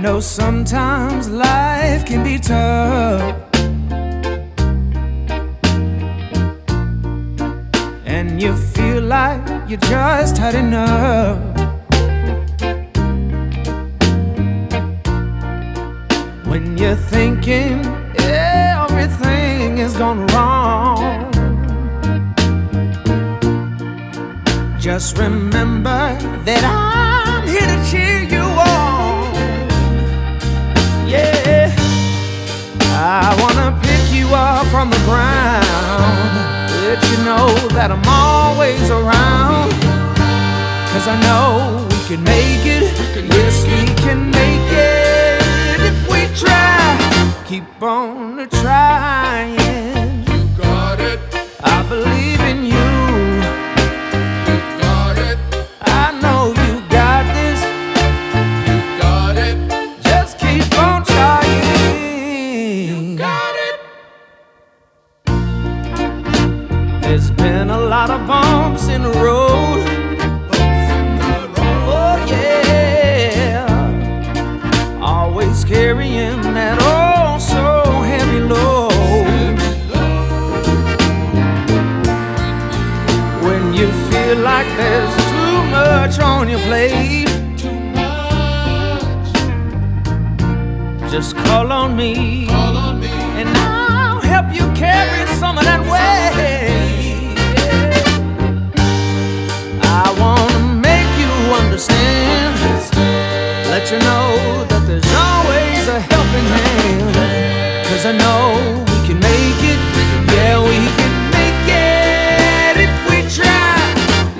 know sometimes life can be tough, and you feel like you just had enough. When you're thinking everything is gone wrong, just remember that I'm here to cheer you on. Yeah, I wanna pick you up from the ground, let you know that I'm always around. 'Cause I know we can make it, yes we can make it if we try. Keep on trying. You got it. I believe in you. You got it. I know you got this. You got it. Just keep on trying. You got it. There's been a lot of bumps in the road. Bumps in the road. Oh yeah, always carrying that oh so heavy load. When you feel like there's too much on your plate, Too much. just call on me, Call on me. and I'll help you carry some of that weight. I wanna make you understand, let you know that there's always a helping hand. 'Cause I know we can make it, yeah we can make it if we try.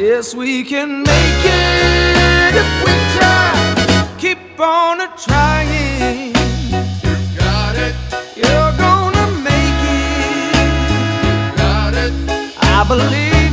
Yes we can make it if we try. Keep on trying. You got it. You're gonna make it. Got it. I believe